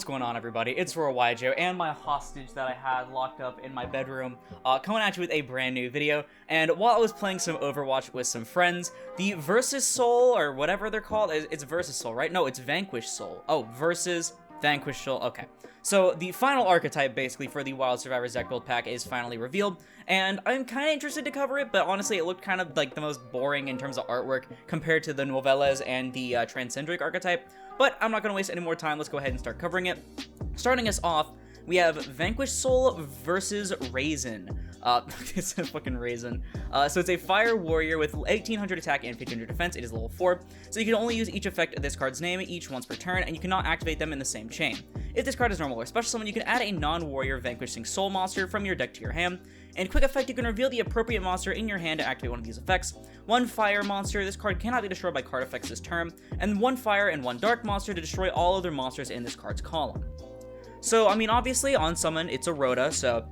What's going on, everybody? It's Aurora and my hostage that I had locked up in my bedroom, coming at you with a brand new video. And while I was playing some Overwatch with some friends, the Versus Soul, or whatever they're called, it's Versus Soul, right? No, it's Vanquish Soul. Oh, Versus Vanquish Soul, okay. So the final archetype, basically, for the Wild Survivors deck build pack is finally revealed, and I'm kind of interested to cover it, but honestly, it looked kind of like the most boring in terms of artwork compared to the Novellas and the Transcendric archetype. But I'm not going to waste any more time. Let's go ahead and start covering it. Starting us off, we have Vanquish Soul versus Raisin. It's a fucking Raisin. So it's a Fire Warrior with 1800 attack and 1500 defense. It is level 4. So you can only use each effect of this card's name each once per turn, and you cannot activate them in the same chain. If this card is normal or special summon, you can add a non-warrior Vanquishing Soul monster from your deck to your hand. And quick effect, you can reveal the appropriate monster in your hand to activate one of these effects. One fire monster, this card cannot be destroyed by card effects this turn, and one fire and one dark monster to destroy all other monsters in this card's column. So, I mean, obviously, on summon, it's Aurora, so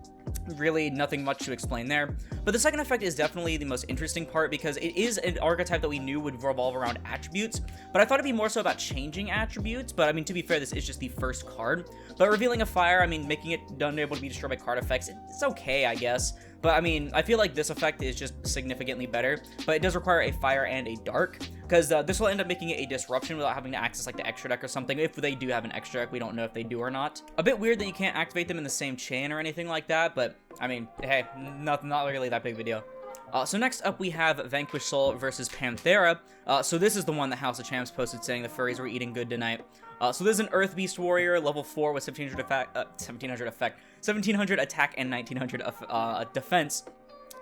really nothing much to explain there. But the second effect is definitely the most interesting part because it is an archetype that we knew would revolve around attributes, but I thought it'd be more so about changing attributes. But I mean, to be fair, this is just the first card. But revealing a fire, I mean, making it unable to be destroyed by card effects, it's okay, I guess. But I mean, I feel like this effect is just significantly better, but it does require a fire and a dark, because this will end up making it a disruption without having to access like the extra deck or something. If they do have an extra deck, we don't know if they do or not. A bit weird that you can't activate them in the same chain or anything like that, but I mean, hey, not really that big of a deal. So next up we have Vanquish Soul versus Panthera. So this is the one that House of Champs posted saying the furries were eating good tonight. So this is an Earth Beast Warrior, level 4 with 1700 attack and 1900 defense.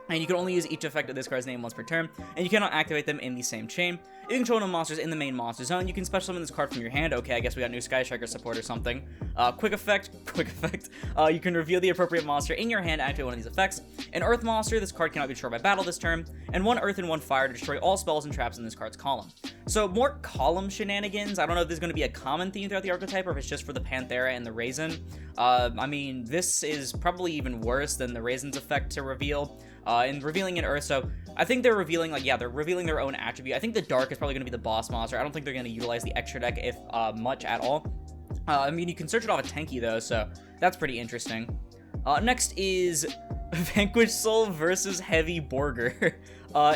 And you can only use each effect of this card's name once per turn, and you cannot activate them in the same chain. You can control no monsters in the main monster zone. You can special summon this card from your hand. Okay, I guess we got new Sky Striker support or something. Quick effect. You can reveal the appropriate monster in your hand to activate one of these effects. An Earth monster, this card cannot be destroyed by battle this turn, and one Earth and one Fire to destroy all spells and traps in this card's column. So more column shenanigans. I don't know if this is going to be a common theme throughout the archetype or if it's just for the Panthera and the Raisin. I mean, this is probably even worse than the Raisin's effect to reveal. And revealing an Earth, so I think they're revealing, like, yeah, they're revealing their own attribute. I think the Dark is probably going to be the boss monster. I don't think they're going to utilize the extra deck, if much at all. I mean, you can search it off a Tenki, though, so that's pretty interesting. Next is Vanquish Soul versus Heavy Borgar.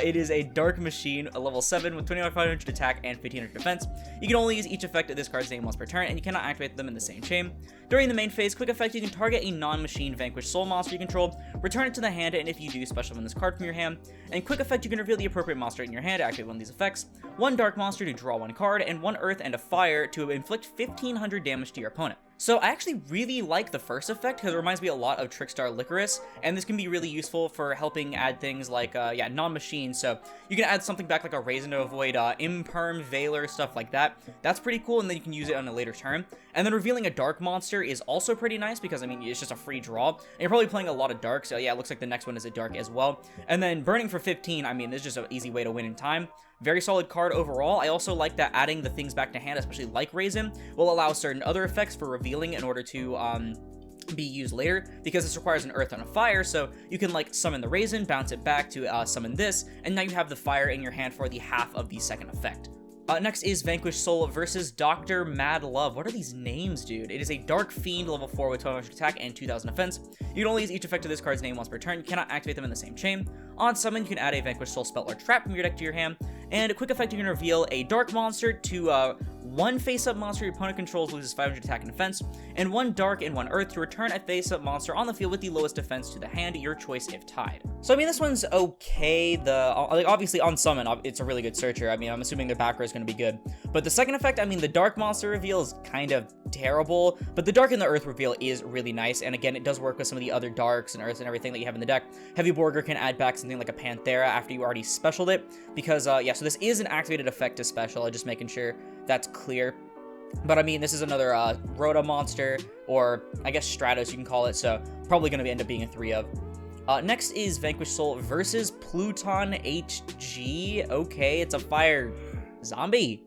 It is a Dark Machine, a level 7 with 2500 attack and 1500 defense. You can only use each effect of this card's name once per turn, and you cannot activate them in the same chain. During the main phase, quick effect, you can target a non-machine Vanquish Soul monster you control, return it to the hand, and if you do, special summon this card from your hand. And quick effect, you can reveal the appropriate monster in your hand to activate one of these effects. One Dark monster to draw one card, and one Earth and a Fire to inflict 1500 damage to your opponent. So I actually really like the first effect because it reminds me a lot of Trickstar Licorice, and this can be really useful for helping add things like, non-machine. So you can add something back like a Raisin to avoid Imperm, Veiler, stuff like that. That's pretty cool, and then you can use it on a later turn. And then revealing a Dark monster is also pretty nice because, I mean, it's just a free draw. And you're probably playing a lot of Dark, so yeah, it looks like the next one is a Dark as well. And then burning for 15, I mean, this is just an easy way to win in time. Very solid card overall. I also like that adding the things back to hand, especially like Raisin, will allow certain other effects for revealing in order to be used later, because this requires an Earth and a Fire, so you can like summon the Raisin, bounce it back to summon this, and now you have the Fire in your hand for the half of the second effect. Next is Vanquish Soul versus Dr. Mad Love. What are these names, dude? It is a Dark Fiend, level 4 with 1200 attack and 2000 defense. You can only use each effect of this card's name once per turn. You cannot activate them in the same chain. On summon, you can add a Vanquish Soul spell or trap from your deck to your hand. And a quick effect, you can reveal a Dark monster to one face-up monster your opponent controls loses 500 attack and defense, and one Dark and one Earth to return a face-up monster on the field with the lowest defense to the hand, your choice if tied. So I mean, this one's okay. Like, obviously on summon, it's a really good searcher. I mean, I'm assuming the back row is going to be good. But the second effect, I mean, the Dark monster reveal is kind of terrible, but the Dark and the Earth reveal is really nice. And again, it does work with some of the other Darks and Earths and everything that you have in the deck. Heavy Borgar can add back something like a Panthera after you already specialed it, because yeah, so this is an activated effect to special. Just making sure that's clear. But I mean, this is another Rhoda monster, or I guess Stratos you can call it, so probably going to end up being a 3 of. Next is Vanquish Soul versus Pluton HG. Okay, it's a fire zombie.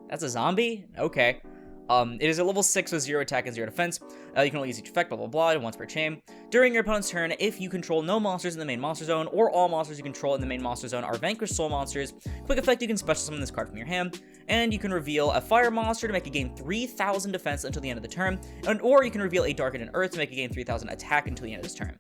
That's a zombie? Okay. It is a level 6 with 0 attack and 0 defense. You can only use each effect, blah, blah, blah, once per chain. During your opponent's turn, if you control no monsters in the main monster zone, or all monsters you control in the main monster zone are Vanquish Soul monsters, quick effect, you can special summon this card from your hand, and you can reveal a fire monster to make it gain 3,000 defense until the end of the turn, or you can reveal a Darkened Earth to make it gain 3,000 attack until the end of this turn.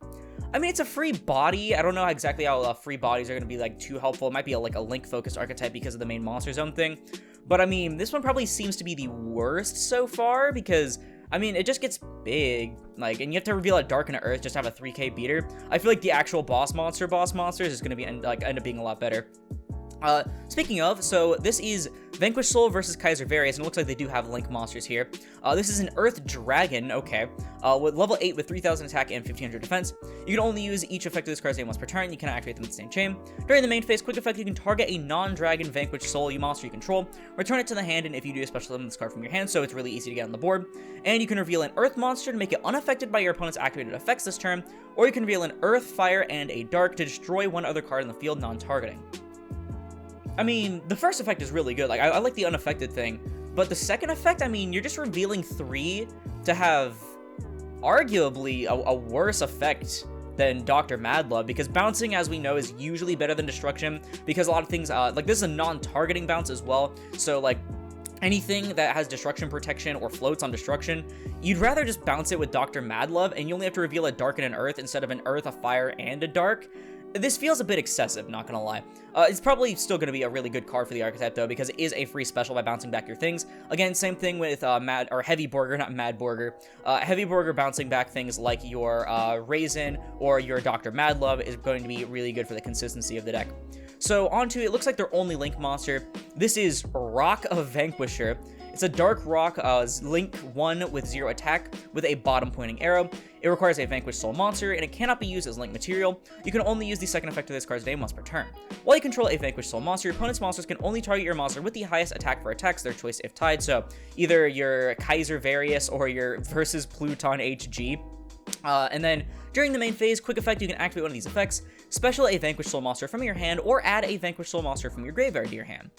I mean, it's a free body. I don't know exactly how free bodies are going to be, like, too helpful. It might be like a Link-focused archetype because of the main monster zone thing. But, I mean, this one probably seems to be the worst so far because, I mean, it just gets big, like, and you have to reveal a Darkened Earth just to have a 3k beater. I feel like the actual boss monsters is going to be, end up being a lot better. Speaking of, so this is Vanquish Soul versus Kaiser Various, and it looks like they do have Link monsters here. This is an Earth Dragon, okay, with level 8 with 3,000 attack and 1,500 defense. You can only use each effect of this card's name once per turn. You can activate them in the same chain. During the main phase, quick effect, you can target a non-dragon Vanquish Soul monster you control, return it to the hand, and if you do, special summon this card from your hand, so it's really easy to get on the board. And you can reveal an Earth monster to make it unaffected by your opponent's activated effects this turn, or you can reveal an Earth, Fire, and a Dark to destroy one other card in the field non-targeting. I mean, the first effect is really good. Like, I like the unaffected thing. But the second effect, I mean, you're just revealing 3 to have arguably a worse effect than Dr. Madlove, because bouncing, as we know, is usually better than destruction, because a lot of things, like, this is a non-targeting bounce as well. So, like, anything that has destruction protection or floats on destruction, you'd rather just bounce it with Dr. Madlove, and you only have to reveal a Dark and an Earth instead of an Earth, a Fire, and a Dark. This feels a bit excessive, not gonna lie. It's probably still gonna be a really good card for the archetype, though, because it is a free special by bouncing back your things. Again, same thing with Heavy Borgar, not Mad Borgar. Heavy Borgar bouncing back things like your Raisin or your Dr. Madlove is going to be really good for the consistency of the deck. So onto, it looks like their only Link monster. This is Rock of Vanquisher. It's a Dark Rock Link 1 with 0 attack with a bottom pointing arrow. It requires a Vanquish Soul monster, and it cannot be used as Link material. You can only use the second effect of this card's name once per turn. While you control a Vanquish Soul monster, your opponent's monsters can only target your monster with the highest attack for attacks, their choice if tied. So either your Kaiser Various or your versus Pluton HG. And then during the main phase, quick effect, you can activate one of these effects, special a Vanquish Soul monster from your hand, or add a Vanquish Soul monster from your graveyard to your hand.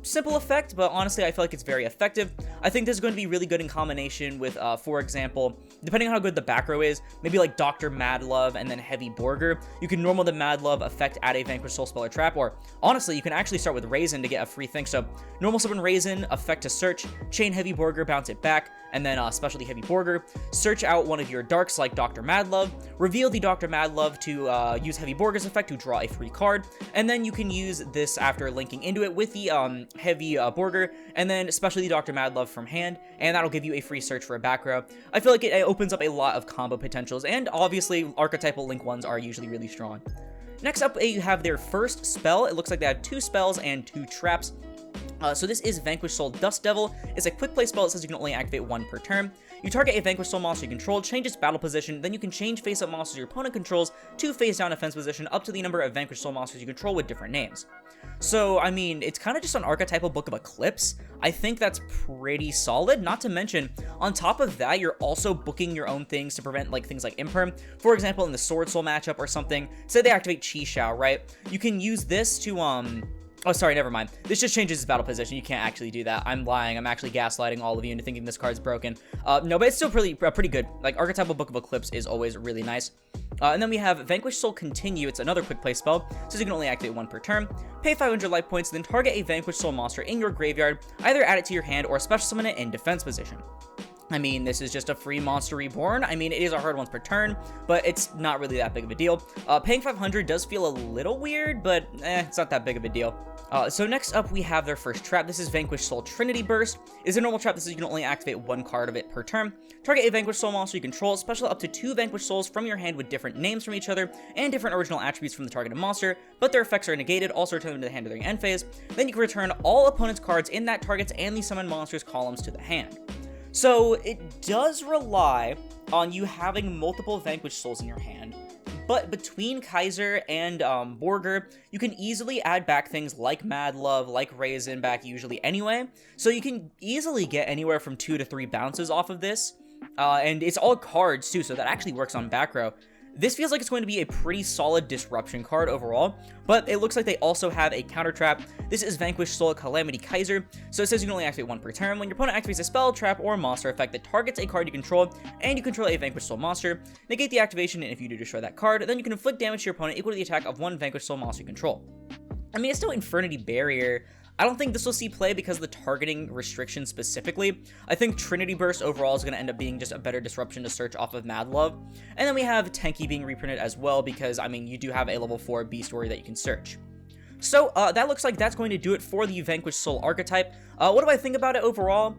Simple effect, but honestly, I feel like it's very effective. I think this is going to be really good in combination with, for example, depending on how good the back row is, maybe like Dr. Madlove and then Heavy Borgar. You can normal the Madlove effect, add a Vanquish Soul spell or trap, or honestly, you can actually start with Raisin to get a free thing. So normal summon Raisin, effect to search, chain Heavy Borgar, bounce it back, and then specialty Heavy Borgar. Search out one of your darks like Dr. Madlove, reveal the Dr. Madlove to use Heavy Borgar's effect to draw a free card, and then you can use this after linking into it with the Heavy Borgar, and then specialty Dr. Madlove from hand, and that'll give you a free search for a back row. I feel like it opens up a lot of combo potentials, and obviously archetypal Link ones are usually really strong. Next up, you have their first spell. It looks like they have 2 spells and 2 traps. So this is Vanquish Soul Dust Devil. It's a quick play spell that says you can only activate 1 per turn. You target a Vanquish Soul monster you control, change its battle position, then you can change face-up monsters your opponent controls to face-down defense position up to the number of Vanquish Soul monsters you control with different names. So, I mean, it's kind of just an archetypal Book of Eclipse. I think that's pretty solid, not to mention, on top of that, you're also booking your own things to prevent, like, things like Imperm. For example, in the Sword Soul matchup or something, say they activate Chi Shao, right? You can use this to, oh, sorry, never mind. This just changes his battle position. You can't actually do that. I'm lying. I'm actually gaslighting all of you into thinking this card's broken. No, but it's still pretty good. Like, archetypal Book of Eclipse is always really nice. And then we have Vanquish Soul Continue. It's another quick play spell, so you can only activate 1 per turn. Pay 500 life points, then target a Vanquish Soul monster in your graveyard. Either add it to your hand or special summon it in defense position. I mean, this is just a free monster reborn. I mean, it is a hard once per turn, but it's not really that big of a deal. Paying 500 does feel a little weird, but it's not that big of a deal. So next up, we have their first trap. This is Vanquish Soul Trinity Burst. It's a normal trap that says you can only activate 1 card of it per turn. Target a Vanquish Soul monster you control, special up to 2 Vanquish Souls from your hand with different names from each other and different original attributes from the targeted monster, but their effects are negated, also return them to the hand during end phase. Then you can return all opponent's cards in that target's and the summoned monster's columns to the hand. So it does rely on you having multiple Vanquish Souls in your hand, but between Kaiser and Borgar, you can easily add back things like Madlove, like Raisin back usually anyway, so you can easily get anywhere from 2 to 3 bounces off of this, and it's all cards too, so that actually works on back row. This feels like it's going to be a pretty solid disruption card overall, but it looks like they also have a counter trap. This is Vanquish Soul Calamity Kaiser, so it says you can only activate one per turn. When your opponent activates a spell, trap, or monster effect that targets a card you control, and you control a Vanquish Soul monster, negate the activation, and if you do destroy that card, then you can inflict damage to your opponent equal to the attack of one Vanquish Soul monster you control. I mean, it's no Infernity Barrier. I don't think this will see play because of the targeting restriction specifically. I think Trinity Burst overall is going to end up being just a better disruption to search off of Mad Love. And then we have Tenki being reprinted as well because, I mean, you do have a level 4 Beast Warrior that you can search. So that looks like that's going to do it for the Vanquish Soul archetype. What do I think about it overall?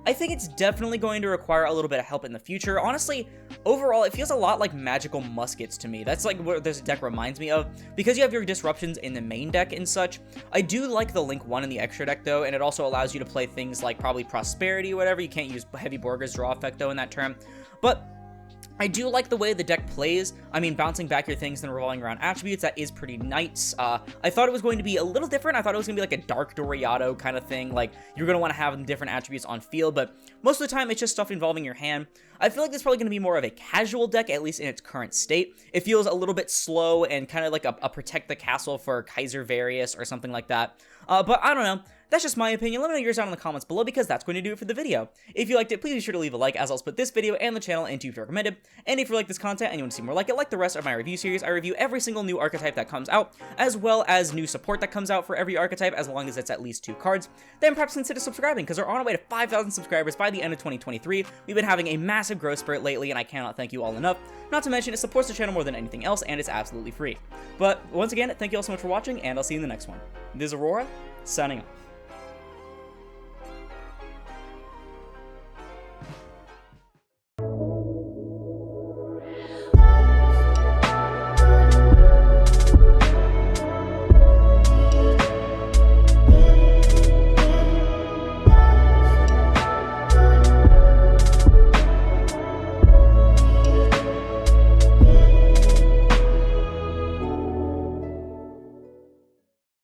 I think it's definitely going to require a little bit of help in the future. Honestly, overall, it feels a lot like Magical Muskets to me. That's like what this deck reminds me of, because you have your disruptions in the main deck and such. I do like the Link 1 in the extra deck, though, and it also allows you to play things like probably Prosperity or whatever. You can't use Heavy Borgar's draw effect, though, in that term. But I do like the way the deck plays. I mean, bouncing back your things and revolving around attributes, that is pretty nice. I thought it was going to be a little different. I thought it was going to be like a Dark Doriado kind of thing. Like, you're going to want to have different attributes on field, but most of the time, it's just stuff involving your hand. I feel like this is probably going to be more of a casual deck, at least in its current state. It feels a little bit slow and kind of like a Protect the Castle for Kaiser Various or something like that. But I don't know. That's just my opinion. Let me know yours down in the comments below, because that's going to do it for the video. If you liked it, please be sure to leave a like, as I'll split this video and the channel into if you recommended. And if you like this content and you want to see more like it, like the rest of my review series, I review every single new archetype that comes out, as well as new support that comes out for every archetype, as long as it's at least 2 cards. Then perhaps consider subscribing, because we're on our way to 5,000 subscribers by the end of 2023. We've been having a massive growth spurt lately, and I cannot thank you all enough. Not to mention, it supports the channel more than anything else, and it's absolutely free. But once again, thank you all so much for watching, and I'll see you in the next one. This is Aurora, signing off.